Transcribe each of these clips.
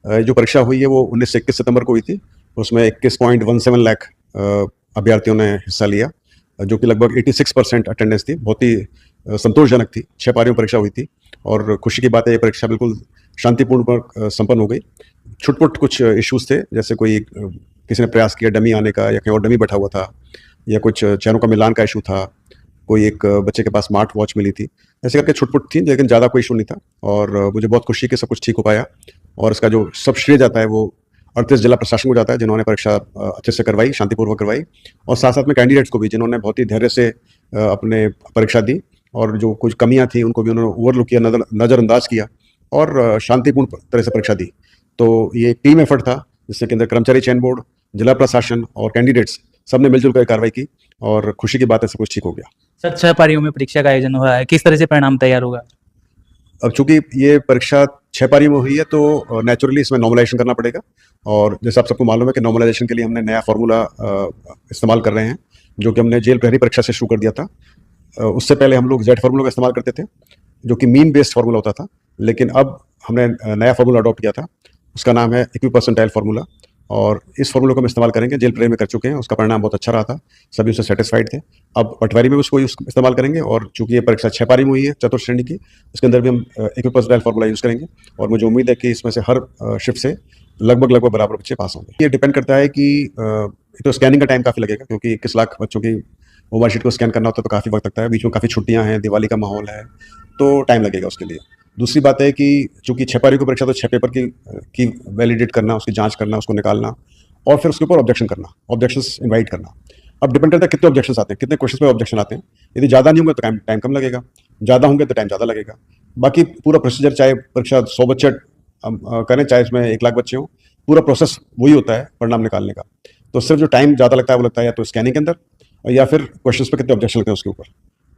जो परीक्षा हुई है वो 19 से 21 सितंबर को हुई थी। उसमें 21.17 लाख अभ्यर्थियों ने हिस्सा लिया, जो कि लगभग 86% अटेंडेंस थी। बहुत ही संतोषजनक थी। 6 पारियों में परीक्षा हुई थी और खुशी की बात है ये परीक्षा बिल्कुल शांतिपूर्ण पर संपन्न हो गई। छुटपुट कुछ इश्यूज थे, जैसे कोई किसी ने प्रयास किया डमी आने का या कहीं और डमी बैठा हुआ था, या कुछ चेहरों का मिलान का इशू था, कोई एक बच्चे के पास स्मार्ट वॉच मिली थी। ऐसे करके छुटपुट थी, लेकिन ज़्यादा कोई इशू नहीं था और मुझे बहुत खुशी है कि सब कुछ ठीक हो पाया। और इसका जो सब श्रेय जाता है वो 38 जिला प्रशासन को जाता है, जिन्होंने परीक्षा अच्छे से करवाई, शांतिपूर्वक करवाई, और साथ साथ में कैंडिडेट्स को भी, जिन्होंने बहुत ही धैर्य से अपने परीक्षा दी और जो कुछ कमियां थी उनको भी उन्होंने ओवरलुक किया, नज़रअंदाज किया और शांतिपूर्ण तरह से परीक्षा दी। तो ये एक टीम एफर्ट था, जिसके अंदर कर्मचारी चयन बोर्ड, जिला प्रशासन और कैंडिडेट्स सबने मिलजुल कर कार्रवाई की और खुशी की बात है सब कुछ ठीक हो गया। सर 6 पारियों में परीक्षा का आयोजन हुआ है, किस तरह से परिणाम तैयार होगा? अब चूंकि ये परीक्षा 6 पारियों में हुई है तो नेचुरली इसमें नॉर्मलाइजेशन करना पड़ेगा, और जैसे आप सबको मालूम है कि नॉर्मलाइजेशन के लिए हमने नया फार्मूला इस्तेमाल कर रहे हैं, जो कि हमने जेल प्रहरी परीक्षा से शुरू कर दिया था। उससे पहले हम लोग जेड फार्मूला का इस्तेमाल करते थे, जो कि मीन बेस्ड फार्मूला होता था, लेकिन अब हमने नया फार्मूला अडॉप्ट किया था। उसका नाम है इक्विपर्सेंटाइल फार्मूला, और इस फार्मूले को हम इस्तेमाल करेंगे। जेल प्रहरी में कर चुके हैं, उसका परिणाम बहुत अच्छा रहा था, सभी उससे सेटिस्फाइड थे। अब पटवारी में भी उसको इस्तेमाल करेंगे, और चूंकि ये परीक्षा 6 पारी में हुई है चतुर्थ श्रेणी की, उसके अंदर भी हम इक्विपर्सेंटाइल फार्मूला यूज़ करेंगे, और मुझे उम्मीद है कि इसमें से हर शिफ्ट से लगभग बराबर बच्चे पास होंगे। ये डिपेंड करता है कि तो स्कैनिंग का टाइम काफ़ी लगेगा, क्योंकि 21 लाख बच्चों की ओवर शीट को स्कैन करना होता है तो काफ़ी वक्त लगता है। बीच में काफ़ी छुट्टियां हैं, दिवाली का माहौल है, तो टाइम लगेगा उसके लिए। दूसरी बात है कि चूंकि 6 पारी की परीक्षा, तो 6 पेपर की वैलिडेट करना, उसकी जांच करना, उसको निकालना, और फिर उसके ऊपर ऑब्जेक्शन करना, ऑब्जेक्शंस इनवाइट करना। अब डिपेंड करता है कितने ऑब्जेक्शंस आते हैं, कितने क्वेश्चंस पे ऑब्जेक्शन आते हैं। यदि ज़्यादा नहीं होंगे तो टाइम कम लगेगा, ज़्यादा होंगे तो टाइम ज़्यादा लगेगा। बाकी पूरा प्रोसीजर, चाहे परीक्षा 100 बच्चे करें, चाहे इसमें 1 लाख बच्चे हों, पूरा प्रोसेस वही होता है परिणाम निकालने का। तो सिर्फ जो टाइम ज़्यादा लगता है वो लगता है या तो स्कैनिंग के अंदर, या फिर क्वेश्चंस पे कितने ऑब्जेक्शन लगते हैं उसके ऊपर।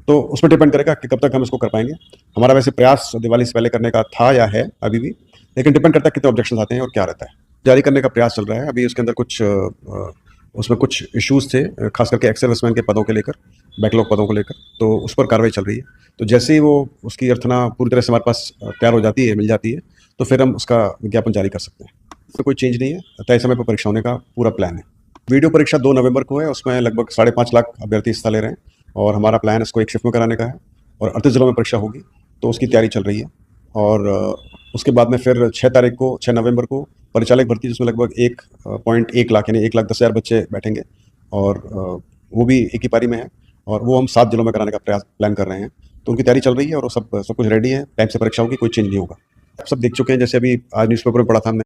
तो उस पर डिपेंड करेगा कि कब तक हम इसको कर पाएंगे। हमारा वैसे प्रयास दिवाली से पहले करने का था या है अभी भी, लेकिन डिपेंड करता है कितने ऑब्जेक्शन आते हैं और क्या रहता है। जारी करने का प्रयास चल रहा है अभी। उसके अंदर कुछ उसमें कुछ इश्यूज थे, खास करके एक्स सर्विसमैन के पदों के लेकर, बैकलॉग पदों को लेकर, तो उस पर कार्रवाई चल रही है। तो जैसे ही वो उसकी अर्थना पूरी तरह से हमारे पास तैयार हो जाती है, मिल जाती है, तो फिर हम उसका विज्ञापन जारी कर सकते हैं। तो कोई चेंज नहीं है, तय समय पर परीक्षा होने का पूरा प्लान है। वीडियो परीक्षा 2 नवंबर को है, उसमें लगभग 5.5 लाख अभ्यर्थी हिस्सा ले रहे हैं, और हमारा प्लान इसको एक शिफ्ट में कराने का है, और 38 जिलों में परीक्षा होगी, तो उसकी तैयारी चल रही है। और उसके बाद में फिर 6 नवंबर को परिचालक भर्ती, जिसमें लगभग 1.1 लाख यानी 1,10,000 बच्चे बैठेंगे, और वो भी एक ही पारी में है, और वो हम 7 जिलों में कराने का प्लान कर रहे हैं। तो उनकी तैयारी चल रही है और सब कुछ रेडी है। टाइम से परीक्षा होगी, कोई चेंज नहीं होगा। आप सब देख चुके हैं, जैसे अभी आज न्यूज़पेपर में पढ़ा था हमने।